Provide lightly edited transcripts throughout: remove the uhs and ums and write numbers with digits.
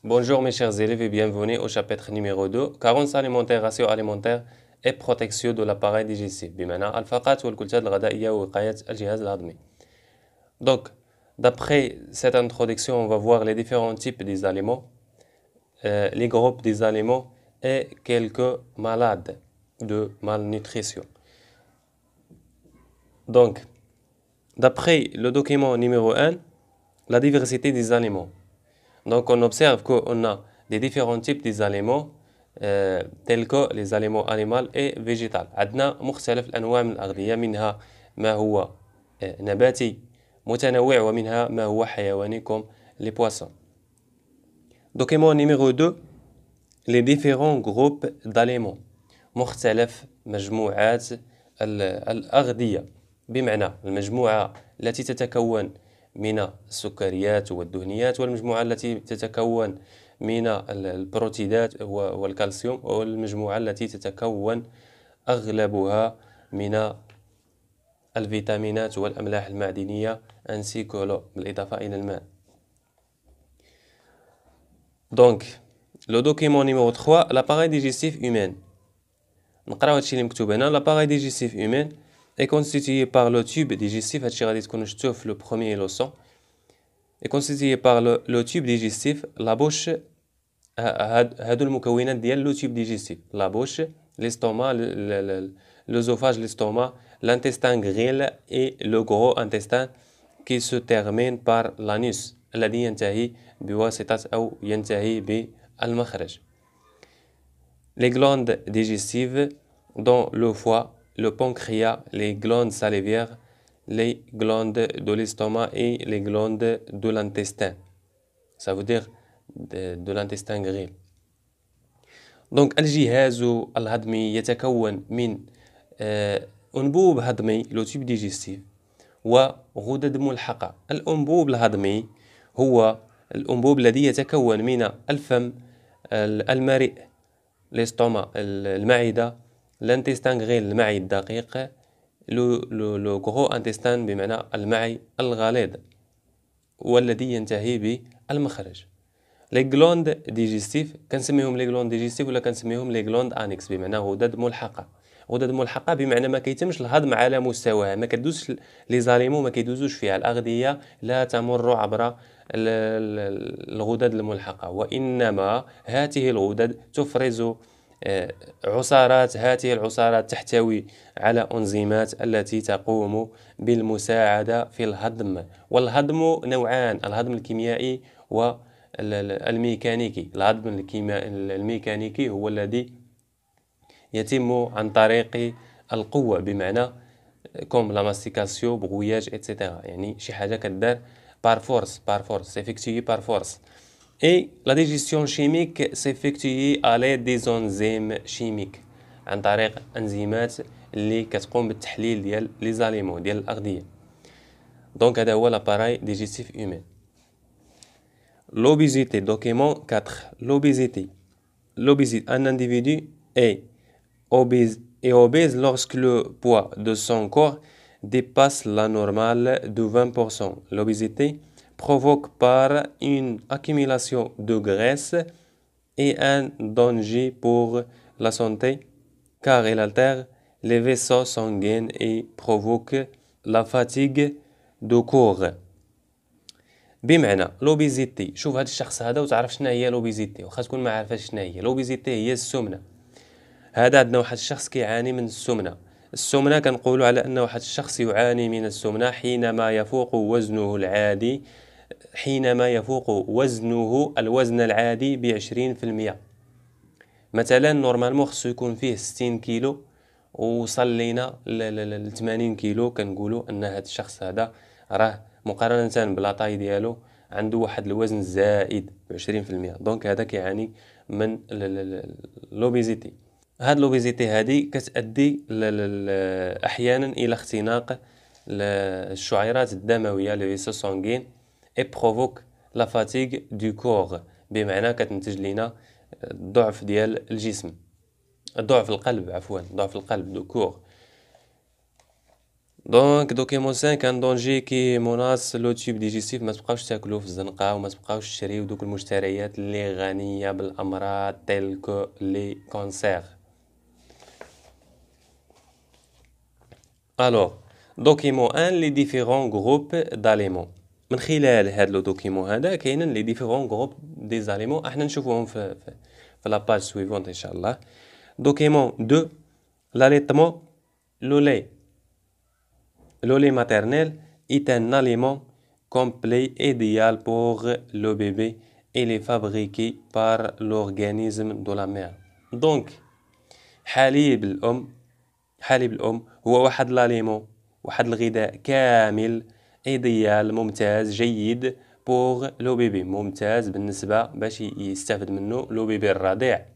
Bonjour mes chers élèves et bienvenue au chapitre numéro 2, carence alimentaire, ratio alimentaire et protection de l'appareil digestif بمعنى الفقرات والكتلات الغذائية ووقاية الجهاز الهضمي. Donc, d'après cette introduction, on va voir les différents types des aliments, les groupes des aliments et quelques malades de malnutrition. Donc, d'après le document numéro 1, la diversité des aliments. Donc, on observe qu'on a des différents types d'aliments tels que les aliments animaux et végétaux. عندنا مختلف الأنواع من الأغذية منها ما هو نباتي متنوع ومنها ما هو حيواني comme les poissons. Document numéro 2, les différents groupes d'aliments. مختلف مجموعات الأغذية بمعنى المجموعة التي تتكون من السكريات والدهنيات والمجموعة التي تتكون من البروتينات والكالسيوم والمجموعة التي تتكون أغلبها من الفيتامينات والأملاح المعدنية ainsi que l'eau بالإضافة إلى الماء. Donc, le document numéro 3, l'appareil digestif humain. نقراو هادشي اللي مكتوب هنا. L'appareil digestif humain est constitué par le tube digestif, هادشي غادي تكونوا شفتوه في le premier leçon. est constitué par le tube digestif, la bouche, هادو المكونات ديال le tube digestif, la bouche, l'estomac, l'œsophage, l'estomac, l'intestin grêle et le gros intestin qui se termine par l'anus الذي ينتهي بواسطة أو ينتهي بالمخرج. Les glandes digestives dans le foie, le pancréas, les glandes salivaires, les glandes de l'estomac et les glandes de l'intestin. Ça veut dire de l'intestin grêle. Donc, الجهاز الهضمي يتكون من أنبوب هضمي le tube digestif وغدد ملحقة. الأنبوب الهضمي هو الأنبوب الذي يتكون من الفم، المريء، l'estomac المعدة، l'intestin grêle المعي الدقيق، le gros intestin بمعنى المعي الغليظ والذي ينتهي بالمخرج. les glandes digestifs كنسميهم les glandes digestifs ولا كنسميهم les glandes annexes بمعنى غدد ملحقة. غدد ملحقة بمعنى ما كيتمش الهضم على مستواها، ما كدوزش لي زاليمون، ما كيدوزوش فيها الأغذية، لا تمر عبر الغدد الملحقة، وإنما هذه الغدد تفرز عصارات. هذه العصارات تحتوي على أنزيمات التي تقوم بالمساعدة في الهضم. والهضم نوعان، الهضم الكيميائي والميكانيكي. الهضم الميكانيكي هو الذي يتم عن طريق القوة بمعنى comme la mastication, brouillage, etc. يعني شي حاجة كدار par force, s'effectue par force. Et la digestion chimique s'effectue à l'aide des enzymes chimiques عن طريق انزيمات اللي كتقوم بالتحليل ديال لي زاليمون ديال الأغذية. دونك هذا هو l'appareil digestif humain. L'obésité, document 4. L'obésité. Un individu est obèse lorsque le poids de son corps dépasse la normale de 20%. L'obésité provoque par une accumulation de graisse et un danger pour la santé car elle altère les vaisseaux sanguins et provoque la fatigue du corps. بمعنى لوبيزيتي، شوف هذا الشخص هذا وتعرف شنو هي لوبيزيتي، واخا تكون ما عارفاش شنو هي لوبيزيتي. هي السمنه. هذا عندنا واحد الشخص كيعاني من السمنه. السمنه كنقولوا على ان واحد الشخص يعاني من السمنه حينما يفوق وزنه العادي، حينما يفوق وزنه الوزن العادي ب20%. مثلا نورمالمون خصو يكون فيه 60 كيلو ووصل لينا ل 80 كيلو، كنقولوا ان هذا الشخص هذا راه مقارنة بلا طاي ديالو عنده واحد الوزن زائد ب20%. دونك هذا كيعاني من لوبيزيتي. هاد لوبيزيتي هادي كتأدي احيانا الى اختناق الشعيرات الدمويه لي فيسو سانغين اي بروفوك لا فاتيغ دو كور بمعنى كتنتج لينا الضعف ديال الجسم، ضعف القلب عفوا، ضعف القلب دو كور. دونك دوكيمون 5 كان دونجي كي مناص لو تيوب ديجيستيف ما تبقاوش تاكلوا في الزنقه وما تبقاوش تشريو دوك المشتريات اللي غنيه بالامراض تيل كو لي كونسير. الوغ دوكيمون 1 لي ديفيرون غروب داليمون. من خلال هاد لو دوكيمون هذا كاينين لي ديفيرون غروب دي زاليمون احنا نشوفوهم في لا باج سويفونت ان شاء الله. دوكيمون 2 l'allaitement le lait. Le lait maternel est un aliment complet idéal pour le bébé. Il est fabriqué par l'organisme de la mère. Donc حليب الأم هو واحد الاليمون، واحد الغذاء كامل ايديال ممتاز جيد بوغ لو بيبي، ممتاز بالنسبة باش يستافد منه لو بيبي الرضيع.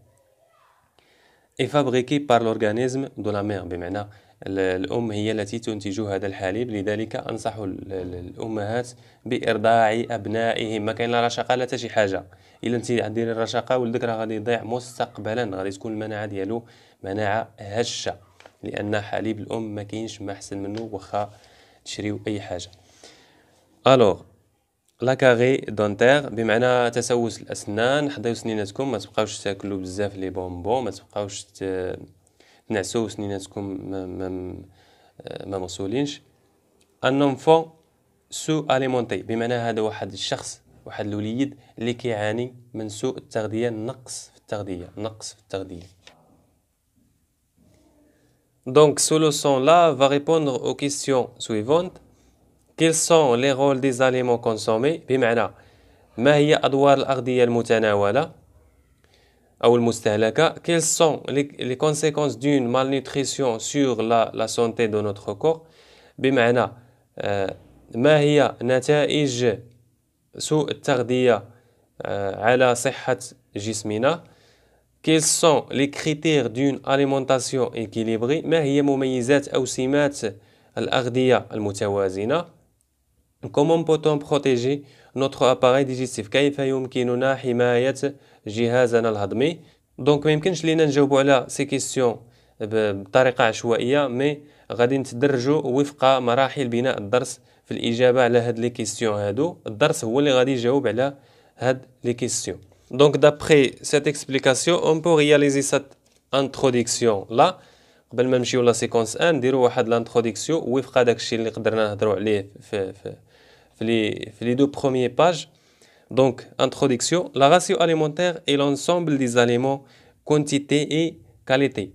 اي فابريكي بار لورغانيزم دو لا مير، بمعنى الأم هي التي تنتج هذا الحليب، لذلك أنصح الأمهات بإرضاع أبنائهم. ما كاين لا رشاقة لا حتى شي حاجة، إلا انت ديري الرشاقة ولدك راه غادي يضيع مستقبلا، غادي تكون المناعة ديالو مناعة هشة، لأن حليب الأم ما كاينش ما أحسن منه واخا تشريو أي حاجة. ألوغ لاكاغي دونتير بمعنى تسوس الأسنان، حضيو سنيناتكم، ما تبقاوش تاكلوا بزاف لي بونبون، ما تبقاوش تنعسوا سنيناتكم ما مغسولينش. ان انفون سو اليمونتي بمعنى هذا واحد الشخص، واحد الوليد اللي كيعاني من سوء التغذية، نقص في التغذية. Donc, ce leçon-là va répondre aux questions suivantes. Quels sont les rôles des aliments consommés؟ بمعنى ما هي أدوار الأغذية المتناولة أو المستهلكة؟ Quelles sont les conséquences d'une malnutrition sur la santé de notre corps؟ بمعنى ما هي نتائج سوء التغذية على صحة جسمنا؟ Quels sont les critères d'une alimentation équilibrée؟ ما هي مميزات أو سمات الأغذية المتوازنة؟ Comment peut-on protéger notre appareil digestif؟ كيف يمكننا حماية جهازنا الهضمي؟ دونك ما يمكنش لينا نجاوبوا على سي كيسيون بطريقة عشوائية، مي غادي نتدرجوا وفق مراحل بناء الدرس في الإجابة على هاد لي كيسيون هادو. الدرس هو اللي غادي يجاوب على هاد لي كيسيون. Donc d'après cette explication, on peut réaliser cette introduction là. قبل ما نمشيو لا سيكونس 1 نديرو واحد لانتروديكسيون وفق داكشي اللي قدرنا نهضروا عليه في les deux premières pages. Donc introduction, la ratio alimentaire est l'ensemble des aliments quantité et qualité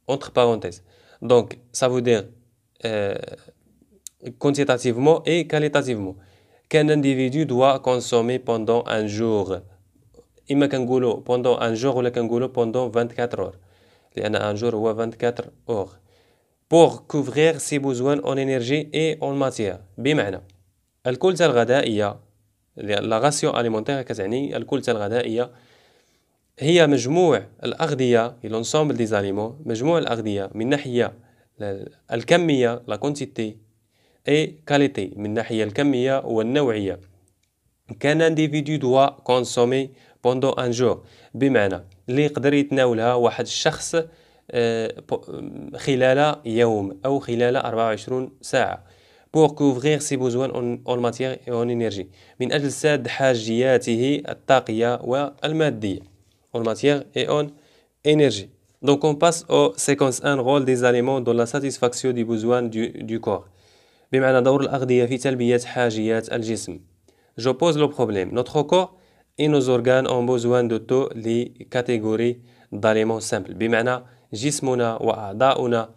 entre parenthèses. Donc ça veut dire quantitativement et qualitativement qu'un individu doit consommer pendant un jour. إما كنقولوا pendant un jour ولا كنقولوا pendant 24 heures، لأن un jour هو 24 heures pour couvrir ses besoins en énergie et en matière. بمعنى الكلفة الغذائية، لا راسيون أليمونتير كتعني الكلفة الغذائية هي مجموع الأغذية l'ensemble des aliments، مجموع الأغذية من ناحية الكمية la quantité et qualité من ناحية الكمية والنوعية. كان individu doit consommer pendant un jour بمعنى اللي يقدر يتناولها واحد الشخص خلال يوم أو خلال 24 ساعة pour couvrir ses besoins en matière et en énergie، من أجل سد حاجياته الطاقية والمادية en matière et en énergie. Donc on passe au séquence 1, rôle des aliments dans la satisfaction des besoins du corps. بمعنى دور الأغذية في تلبية حاجيات الجسم. Je pose le problème. Notre corps et nos organes ont besoin de toutes les catégories d'aliments simples. بمعنى جسمنا وأعضاؤنا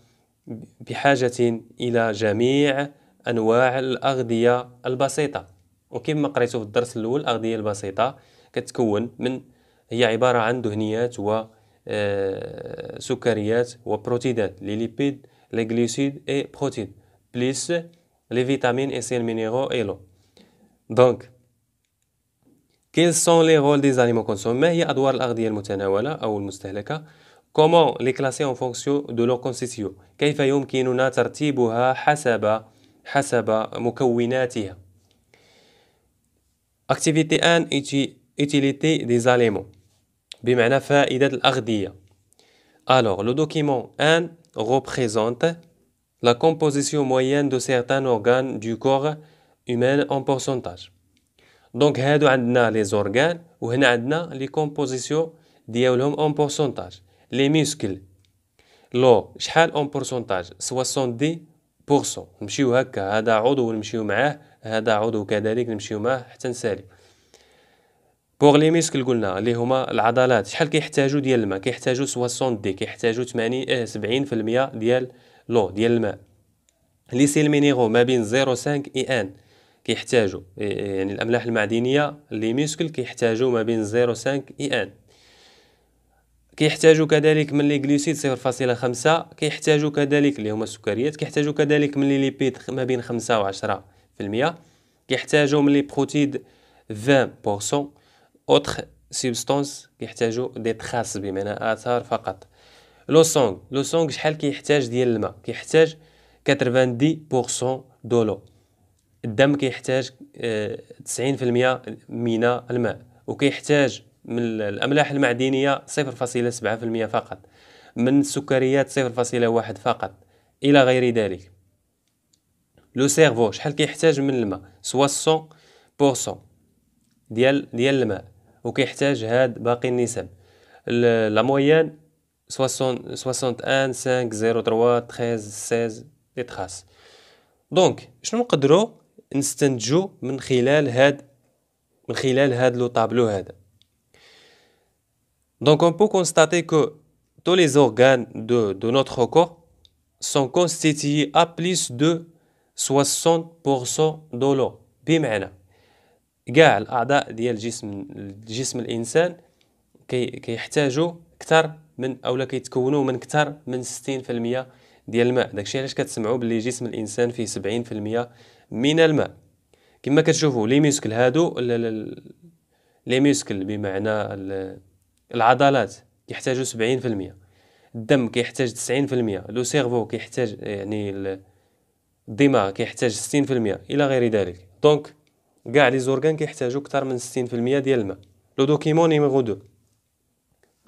بحاجة إلى جميع أنواع الأغذية البسيطة. وكما قريتوا في الدرس الأول، الأغذية البسيطة كتكون من هي عبارة عن دهنيات وسكريات وبروتينات، لي ليبيد، لي غليسيد et بروتين بليس les vitamines et sels minéraux et l'eau. Donc, quels sont les rôles des aliments consommés؟ ما هي أدوار الأغذية المتناولة أو المستهلكة؟ Comment les classer en fonction de leur constitution؟ كيف يمكننا ترتيبها حسب مكوناتها؟ Activité 1 utilité des aliments بمعنى فائدة الأغذية. Alors, le document 1 représente la composition moyenne de certains organes du corps humain en pourcentage. دونك هادو عندنا لي زورغان وهنا عندنا لي كومبوزيسيون ديالهم اون بورسونتاج. لي ميسكل لو شحال اون بورسونتاج 70%. نمشيو هكا، هذا عضو نمشيو معاه، هذا عضو كذلك نمشيو معاه حتى نسالي. بوغ لي ميسكل قلنا اللي هما العضلات شحال كيحتاجوا ديال الماء، كيحتاجوا 70، كيحتاجوا 70% ديال لو ديال الماء. لي سيل مينيرو ما بين 0.5 و 1 كيحتاجوا، يعني الاملاح المعدنيه لي ميسكل كيحتاجوا ما بين 0.5 و 1. كيحتاجوا كذلك من لي غليسيد 0.5، كيحتاجوا كذلك اللي هما السكريات، كيحتاجوا كذلك من لي ليبيد ما بين 5 و 10%، كيحتاجوا من لي بروتيد 20%. اوتر سبستانس كيحتاجوا دي تراس بمعنى اثار فقط. لو سونغ شحال كيحتاج ديال الماء؟ كيحتاج 90% دو لو. الدم كيحتاج 90% من الماء، وكيحتاج من الأملاح المعدنية 0.7% فقط، من السكريات 0.1 فقط، إلى غير ذلك. لو سيرفو شحال كيحتاج من الماء؟ 60% ديال الماء، وكيحتاج هاد باقي النسب. لا مويان 61 5 0 3 13 16 لي تراس. دونك شنو نقدروا نستنتجوا من خلال هاد لو طابلو هذا؟ Donc on peut constater que tous les organes de notre corps sont constitués à plus de 60% de l'eau. بمعنى كاع الأعضاء ديال جسم الإنسان كيحتاجوا أكثر من أولا كيتكونوا من أكثر من 60% ديال الماء. داكشي علاش كتسمعوا باللي جسم الإنسان فيه 70% من الماء. كما كتشوفوا لي ميسكل هادو، لي ميسكل بمعنى العضلات كيحتاجوا 70%، الدم كيحتاج 90%، لو سيرفو كيحتاج يعني الدماغ كيحتاج 60% الى غير ذلك. دونك كاع لي زورغان كيحتاجوا اكثر من 60% ديال الماء. لو دوكيمون نيميرو 2،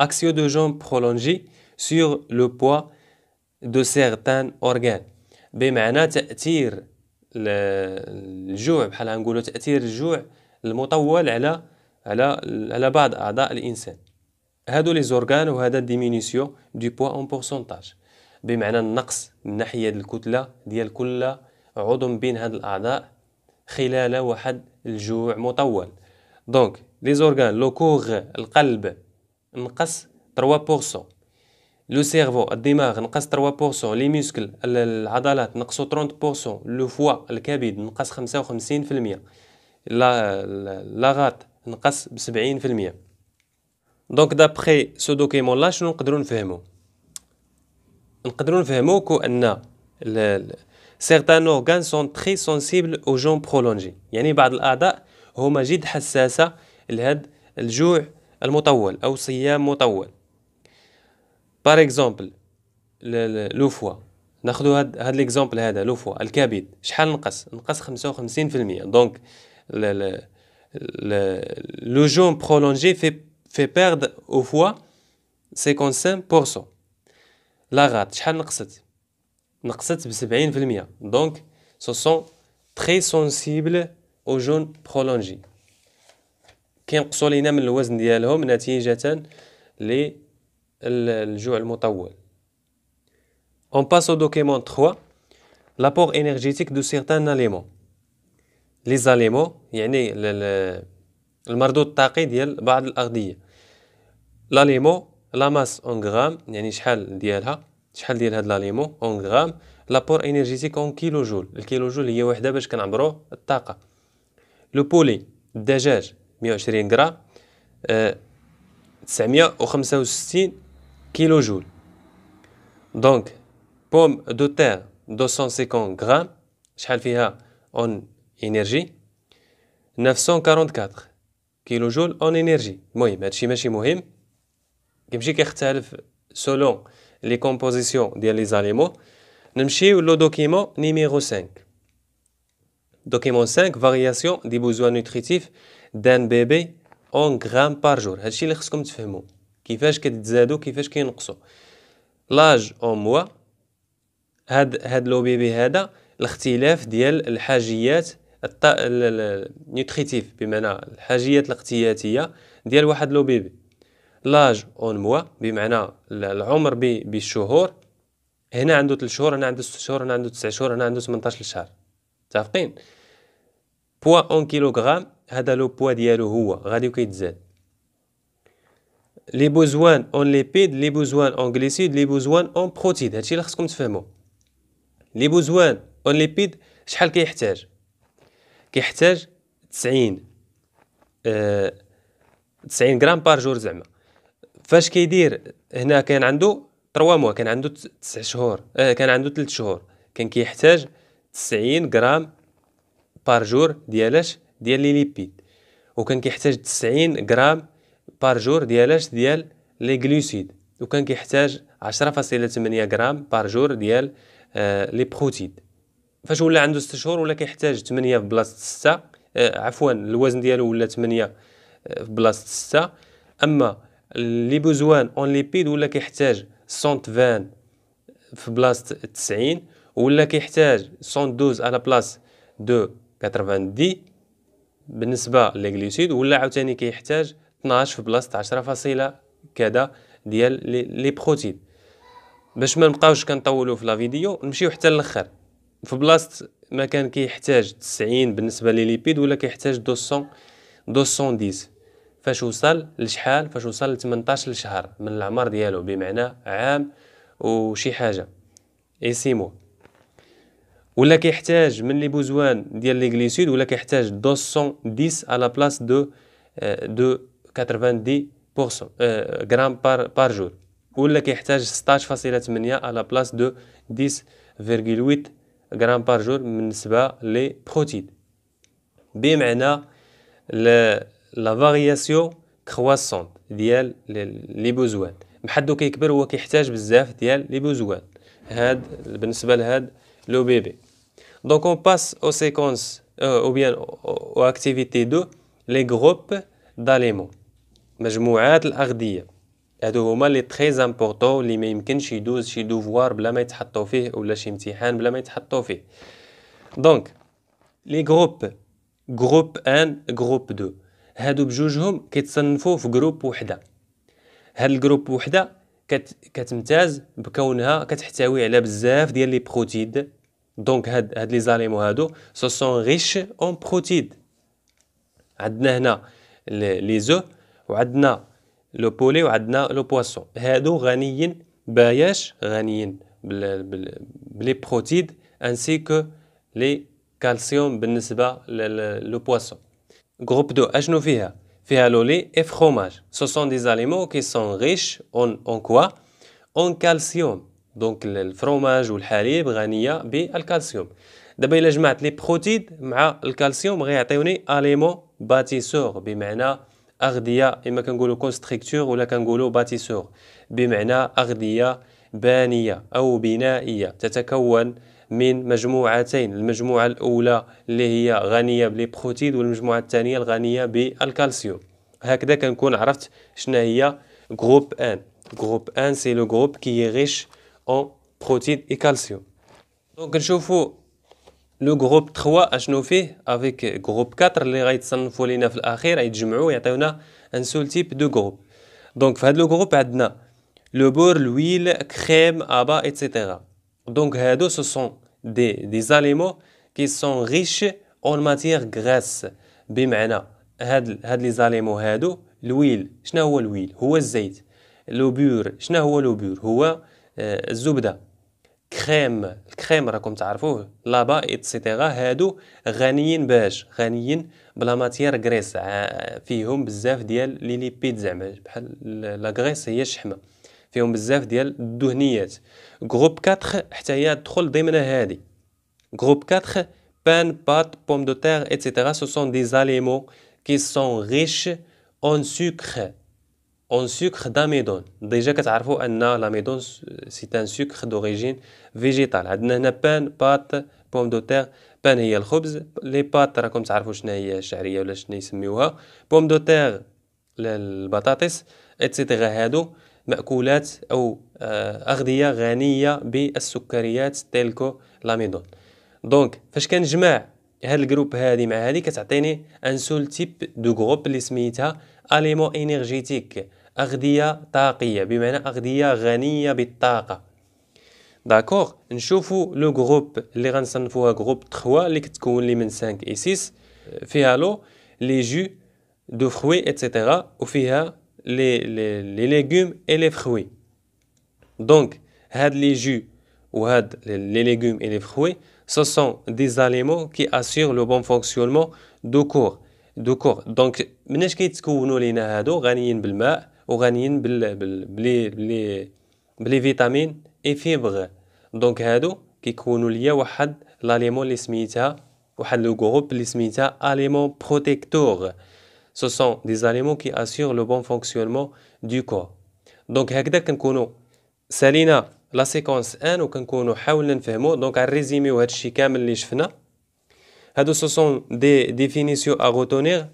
action de jambes prolongées sur le poids de certains organes. بمعنى تأثير الجوع، بحال غنقولوا تأثير الجوع المطول على بعض أعضاء الإنسان. هادو لي زورغان وهذا ديمينيسيون دو بوا اون بورسونتاج، بمعنى النقص من ناحية الكتلة ديال كل عضو بين هاد الأعضاء خلال واحد الجوع مطول. دونك لي زورغان لو كور القلب نقص 3%، لو سيرفو الدماغ نقص 3%، لي ميسكل العضلات نقصوا 30%، لو فوا الكبد نقص 55%، لاغاط نقص ب70%. دونك دابخي سو دوكيمون لا شنو نقدروا نفهموا كو ان certains organes sont très sensibles aux jeûnes prolongés. يعني بعض الأعضاء هما جد حساسة لهاد الجوع المطول أو صيام مطول. بار اكزومبل لو فوا، ناخذ هاد ليكزومبل هذا، لو فوا الكبد شحال نقص 55%. دونك لو جون برولونجي fait perdre au foie 55%. لاغات شحال نقصت ب70%. دونك ce sont très sensibles au jeûne prolongé. كينقصوا لينا من الوزن ديالهم نتيجة للجوع المطول. On passe au document 3, l'apport énergétique de certains aliments. Les aliments يعني المردود الطاقي ديال بعض الأغذية. لاليمون لا ماس اون غرام، يعني شحال ديال هاد لاليمون اون غرام. لابور انرجيتيك اون كيلو جول، الكيلو جول هي وحده باش كنعبروا الطاقه. لو بولي الدجاج 120 غرام 965 كيلو جول. دونك بوم دو تير 250 غرام شحال فيها اون انرجي 944 كيلو جول اون انرجي. المهم هادشي ماشي مهم، كيمشي كيختلف سولون لي كومبوزيسيون ديال لي زاليمون. نمشيو لو دوكيمون نيميرو 5. دوكيمون 5 فارياسيون دي بوزوان نوتريتيف دان بيبي اون غرام بار جور. هادشي اللي خصكم تفهموا كيفاش كتزادوا كيفاش كينقصوا. لاج اون موا هاد لو بيبي هذا الاختلاف ديال الحاجيات النيوتريتيف، بمعنى الحاجيات الاغتياتيه ديال واحد لو بيبي. لاج اون موا بمعنى العمر بالشهور. هنا عنده 3 شهور، هنا عنده 6 شهور، هنا عنده 9 شهور، هنا عنده 18 شهر. متفقين؟ بوا اون كيلوغرام، هذا لو بوا ديالو هو غادي وكيتزاد. لي بوزوان اون ليبيد، لي بوزوان اون غليسيد، لي بوزوان اون بروتيد. هادشي اللي خصكم تفهموا. لي بوزوان اون ليبيد شحال كيحتاج؟ كيحتاج 90 90 غرام بار جور. زعما فاش كيدير هنا كان عنده 3 موا، كان عنده 9 شهور، كان عنده 3 شهور، كان كيحتاج 90 غرام بار جور ديالاش ديال لي ليبيد، وكان كيحتاج 90 غرام بار جور ديال لي غلوسيد، وكان كيحتاج 10.8 غرام بار جور ديال لي بروتيد. فاش ولا عنده 6 شهور ولا كيحتاج 8 في بلاصه 6، عفوا الوزن ديالو ولا 8 في بلاصه 6. اما لي بوزوان اون ليبيد ولا كيحتاج 120 في بلاصه 90، ولا كيحتاج 112 على بلاص دو 90 بالنسبه لي غلوسيد، ولا عاوتاني كيحتاج 12 في بلاصه 10 فاصله كذا ديال لي بروتيد. باش ما نبقاوش كنطولوا في لا فيديو، نمشيو حتى للاخر. في بلاصه ما كان كيحتاج 90 بالنسبه لي ليبيد ولا كيحتاج 210. فاش وصل لشحال؟ فاش وصل ل 18 شهر من العمر ديالو، بمعنى عام وشي حاجه اي 6 موا. ولا كيحتاج من لي بوزوان ديال لي غليسيد ولا كيحتاج 210 على بلاص دو 90% غرام بار جور، ولا كيحتاج 16.8 على بلاص دو 10.8 غرام بار جور بالنسبه لي بروتيد. بمعنى لا فارياسيون كرواسونت ديال لي بوزوان. محدو كيكبر هو كيحتاج بزاف ديال لي بوزوان. هاد بالنسبه لهاد لو بيبي. دونك اون باس او سيكونس او بيان او اكتيفيتي 2، لي غروب داليمون، مجموعات الاغذيه. هادو هما لي تري امبورطون اللي ما يمكنش يدوز شي دوفوار بلا ما يتحطوا فيه، ولا شي امتحان بلا ما يتحطوا فيه. دونك لي غروب 1 غروب 2، هادو بجوجهم كيتصنفوا في جروب وحده. هاد الجروب وحده كتمتاز بكونها كتحتوي على بزاف ديال لي بروتيد. دونك هاد لي زاليمون هادو سو سون ريش اون بروتيد. عندنا هنا لي زو، وعندنا لو بولي، وعندنا لو بواسون. هادو غنيين غنيين بلي بروتيد انسي كو لي كالسيوم بالنسبه لو بواسون. جروب 2 اشنو فيها؟ فيها لو لي اي فروماج. سو سون دي زاليمون كي سون ريش اون كوا؟ اون كالسيوم. دونك الفروماج والحليب غنيه بالكالسيوم. دابا الا جمعت لي بروتيد مع الكالسيوم غيعطيوني اليمون باتيسور، بمعنى اغذيه. اما كنقولوا كونستركتور ولا كنقولوا باتيسور، بمعنى اغذيه بانيه او بنائيه تتكون من مجموعتين. المجموعه الاولى اللي هي غنيه بلي بروتيد، والمجموعه الثانيه الغنيه بالكالسيوم. هكذا كنكون عرفت شنو هي جروب 1. Groupe 1 c'est le groupe qui est riche en protéines et calcium. Donc نشوفوا لو جروب 3 اشنو فيه افيك جروب 4 اللي غيتصنفوا لينا في الاخير، غيتجمعوا يعطيونا ان سول تيب دو جروب. دونك في هذا لو جروب عندنا لو بور، لويل، كريم، ابا ايتترا. دونك هادو سو سون دي زاليمون كي سون ريش اون ماتيير غراس. بمعنى هاد لي زاليمون هادو، الويل شنو هو الويل؟ هو الزيت. لو بور شنو هو لو بور؟ هو الزبده. كريم، الكريم راكم تعرفوه، لابا ايتترا. هادو غنيين بلا ماتيير غريس، فيهم بزاف ديال لي ليبيد، زعما بحال لا غريس هي الشحمه، فيهم بزاف ديال الدهنيات. جروب 4 حتى هي تدخل ضمن هادي. جروب 4 بان، بات، بوم دو تير ايتترا. سو سون دي زاليمون كي سون ريش اون سكر، اون سكر d'amidon. ديجا كتعرفوا ان l'amidon سي ان سكر d'origine végétale. عندنا هنا بان، بات، بوم دو تير. بان هي الخبز، لي بات راكم تعرفوا شنو هي الشعريه ولا شنو يسميوها، بوم دو تير البطاطس، اتسيتيرا. هادو مأكولات او أغذية غنية بالسكريات تيلكو لاميدون. دونك فاش كنجمع هاد الجروب هادي مع هادي كتعطيني ان سول تيب دو جروب اللي سميتها اليمون انرجيتيك، أغذية طاقية، بمعنى أغذية غنية بالطاقة. داكوغ، نشوفو لو جروب اللي غنصنفوها جروب 3 اللي كتكون لي من 5 و 6، فيها لو لي جو دو فروي اتسيتيرا، وفيها لي ليغوم اي لي فروي. دونك هاد لي جو و هاد لي ليغوم اي لي فروي ce sont des aliments qui assurent le bon fonctionnement du corps. دونك مناش كيتكونوا لينا هادو؟ غنيين بالماء وغنيين بلي فيتامين اي فيبر. دونك هادو كيكونوا ليا واحد لاليمون اللي سميتها، واحد لو جروب اللي سميتها اليمون بروتيكتور. ce sont des aliments qui assurent le bon fonctionnement du corps. دونك هكذا كنكونوا سالينا لا سيكونس 1 وكنكونوا حاولنا نفهموا. دونك غنريزيميو هادشي كامل اللي شفنا. هادو سو سون دي ديفينيسيون ا غوتونير.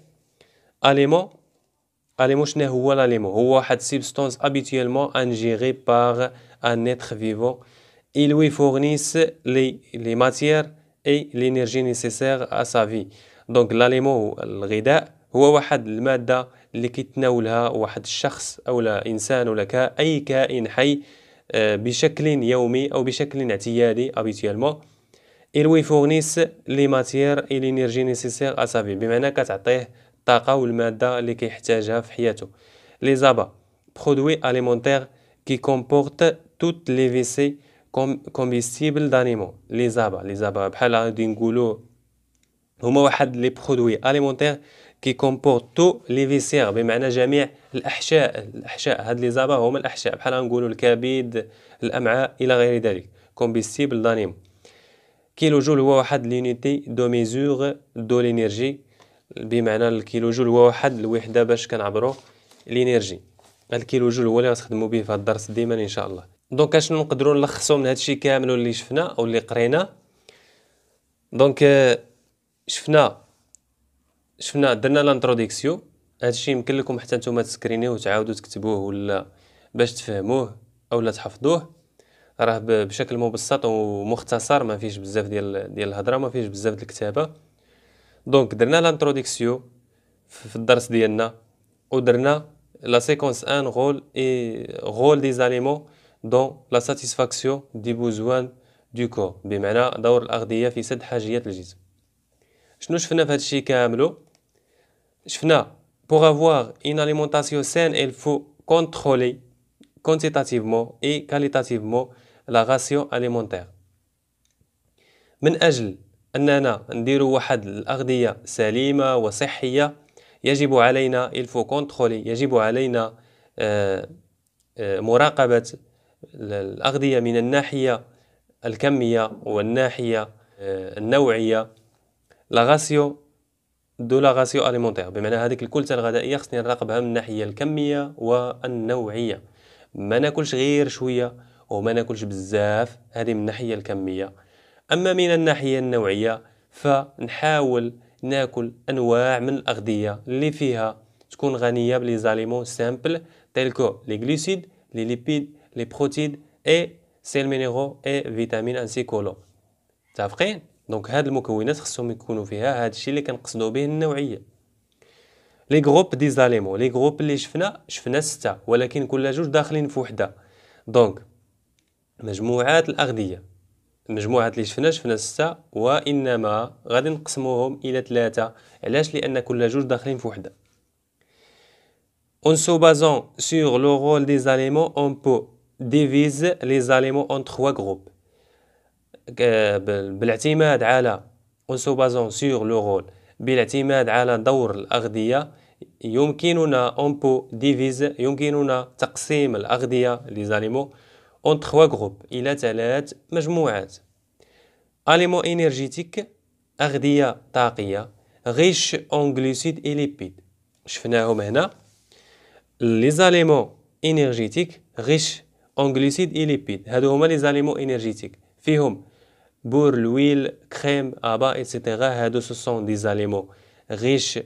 اليمون شنو هو الاليمون؟ هو واحد سبستانس habituellement ingéré par un être vivant. Il lui fournissent les matières et l'énergie nécessaire à sa vie. دونك الاليمون الغذاء هو واحد المادة اللي كيتناولها واحد الشخص او لا انسان ولا اي كائن حي بشكل يومي أو بشكل اعتيادي habituellement. Il lui fournissent les matières et l'énergie nécessaire à sa vie، بمعنى كتعطيه الطاقة والمادة اللي كيحتاجها في حياته. Les abats produits alimentaires qui comportent toutes les WC combustibles d'animaux. Les abats بحال غادي نقولوا هما واحد لي برودوي alimentaires كي كومبورت تو لي فيسير، بمعنى جميع الاحشاء. هاد لي زابا هما الاحشاء، بحال غنقولوا الكبد، الامعاء الى غير ذلك. كومبيستيبل دانيم. كيلو جول هو واحد لونيتي دو ميزور دو لينيرجي، بمعنى الكيلو جول هو واحد الوحده باش كنعبروا لينيرجي. الكيلو جول هو اللي غنستخدموا به في هاد الدرس ديما ان شاء الله. دونك اشنو نقدروا نلخصوا من هادشي كامل اللي شفنا او اللي قرينا؟ دونك شفنا درنا لانتروديكسيون. هادشي يمكن لكم حتى نتوما تسكرينيوه وتعاودوا تكتبوه ولا باش تفهموه اولا تحفظوه. راه بشكل مبسط ومختصر، ما فيش بزاف ديال الهضره، ما فيش بزاف ديال الكتابه. دونك درنا لانتروديكسيون في الدرس ديالنا، ودرنا لا سيكونس 1 رول دي زاليمون دون لا ساتيسفاكسيون دي بوزوان دو كور، بمعنى دور الاغذيه في سد حاجيات الجسم. شنو شفنا في هادشي كاملو؟ شفنا pour avoir une alimentation saine, il faut contrôler quantitativement et qualitativement la ration alimentaire. من أجل أننا نديرو واحد الأغذية سليمة وصحية يجب علينا il faut contrôler، يجب علينا مراقبة الأغذية من الناحية الكمية والناحية النوعية. لا غاسيو دو لا غاسيو اليمونتير، بمعنى هذيك الكلته الغذائيه خصني نراقبها من الناحيه الكميه والنوعيه. ما ناكلش غير شويه وما ناكلش بزاف، هذه من الناحيه الكميه. اما من الناحيه النوعيه فنحاول ناكل انواع من الاغذيه اللي فيها تكون غنيه بلي زاليمون سامبل تيلكو لي غلوسيد، لي ليبيد، لي بروتيد اي سيل مينيرو اي فيتامين انسي كولو. متفقين؟ دونك هاد المكونات خصهم يكونوا فيها. هاد الشيء اللي كنقصدوا به النوعيه. لي جروب دي زاليمون، لي جروب اللي شفنا 6، ولكن كل جوج داخلين في وحده. دونك مجموعات الاغذيه، المجموعات اللي شفنا 6، وانما غادي نقسموهم الى 3. علاش؟ لان كل جوج داخلين في وحده. En se basant sur le rôle des aliments, on peut diviser les aliments en 3 groupes. بالاعتماد على on se basant sur le rôle، بالاعتماد على دور الأغذية، يمكننا on peut diviser، يمكننا تقسيم الأغذية les aliments en 3 groupes، إلى 3 مجموعات. aliments énergétiques، أغذية طاقية riche en glucides et lipides، شفناهم هنا. les aliments énergétiques riche en glucides et lipides، هادو هما les aliments énergétiques، فيهم بور، l'huile، crème، ابا etc. هادو ce sont des aliments riches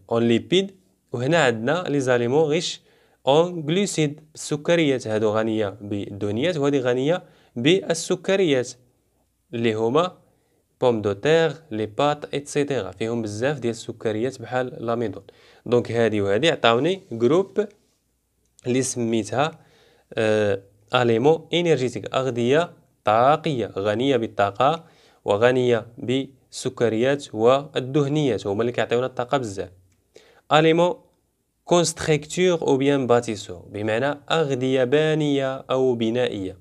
en lipides. وهنا عندنا les aliments riches اون glucides السكريات، هادو غنية بالدهنيات وهذه غنية بالسكريات اللي هما بوم دو تيغ لي بات ايتترا، فيهم بزاف ديال السكريات بحال لاميدون. دونك هادي وهادي عطاوني جروب اللي سميتها اليمون انرجيتيك، اغذية طاقية غنية بالطاقة وغنية بالسكريات والدهنيات، هما اللي كيعطيونا الطاقة بزاف. اليمون كونستركتور او بيان باتيسور، بمعنى أغذية بانية أو بنائية.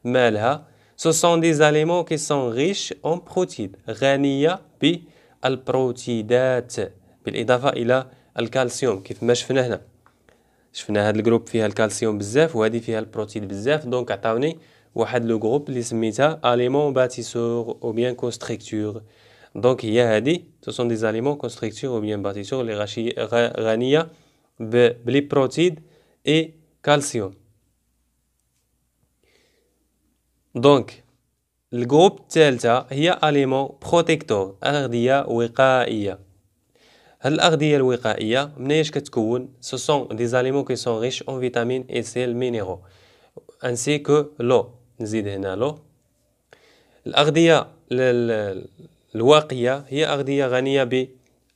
مالها؟ ce sont des aliments qui sont riches en protéines، غنية بالبروتيدات بالإضافة إلى الكالسيوم. كيف ما شفنا هنا، شفنا هاد الجروب فيها الكالسيوم بزاف وهذه فيها البروتين بزاف، دونك عطاوني واحد لو جروب اللي سميتها اليمون باتيسور او بيان كونستركتور. دونك هي هادي ce sont des aliments constructeurs ou bien bâtisseurs اللي غنية بلي بروتيد اي كالسيوم. دونك الجروب الثالثة هي اليمون بروتيكتور، أغذية وقائية. هاد الأغذية الوقائية مناش كتكون؟ ce sont des aliments qui sont riches en vitamines et sels minéraux ainsi que l'eau. نزيد هنا l'eau. الأغذية الواقية هي أغذية غنية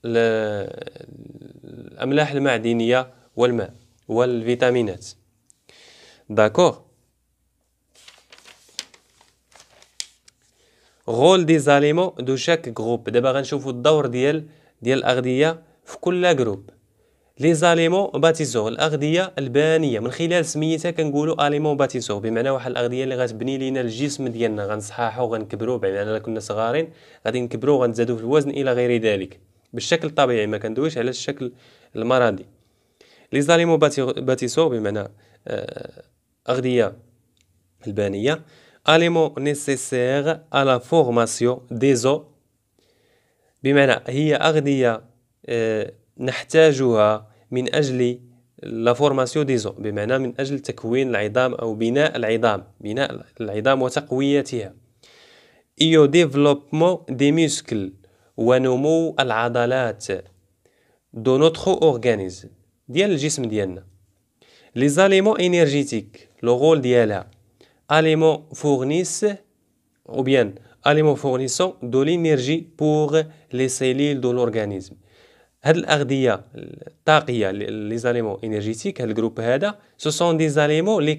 بالأملاح المعدنية والماء والفيتامينات. داكور. غول دي زاليمون دو شاك جروب، دابا غنشوفو الدور ديال الأغذية في كل جروب. لي زاليمون باتيسور، الأغذية البانية، من خلال سميتها كنقولوا اليمون باتيسور، بمعنى واحد الأغذية اللي غتبني لينا الجسم ديالنا، غنصحاحو غنكبرو، بمعنى الا كنا صغارين غادي نكبرو غنزادو في الوزن الى غير ذلك بالشكل الطبيعي، ما كندويش على الشكل المرضي. لي زاليمون باتيسور بمعنى أغذية البانية. اليمون نيسيسير à la formation des os، بمعنى هي أغذية نحتاجها من أجل لا فورماسيون دي زو، بمعنى من أجل تكوين العظام أو بناء العظام وتقويتها. إيو ديفلوبمون دي موسكل، ونمو العضلات دو نوتخو أورغانيزم، ديال الجسم ديالنا. لي زاليمون انرجيتيك لو غول ديالها اليمون فورنيس ou bien aliments fournissant de l'énergie pour les cellules de l'organisme. هاد الأغذية الطاقية لي زاليمون انرجيتيك، هاد الجروب هذا سو سون دي زاليمون اللي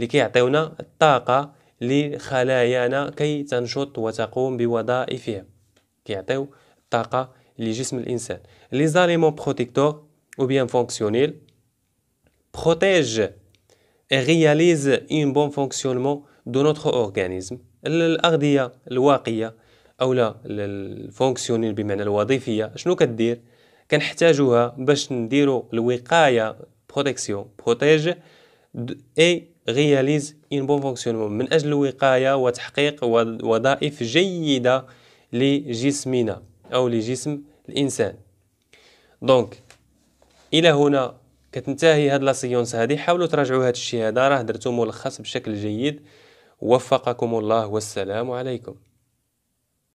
كيعطيونا الطاقة لخلايانا كي تنشط وتقوم بوظائفها، كيعطيو الطاقة لجسم الإنسان. لي زاليمون بروتيكتور ou bien fonctionnels protègent et réalisent un bon fonctionnement de notre organisme. الأغذية الواقية أو لا الفونكسيونيل بمعنى الوظيفية، شنو كدير؟ كنحتاجوها باش نديرو الوقاية بروتيكسيون بروتيج اي رياليز ان بون فونكسيونمون، من أجل الوقاية وتحقيق وظائف جيدة لجسمنا أو لجسم الإنسان. دونك إلى هنا كتنتهي هاد لا سيونس هادي. حاولوا تراجعوا هاد الشيء هذا، راه درتو ملخص بشكل جيد. وفقكم الله والسلام عليكم.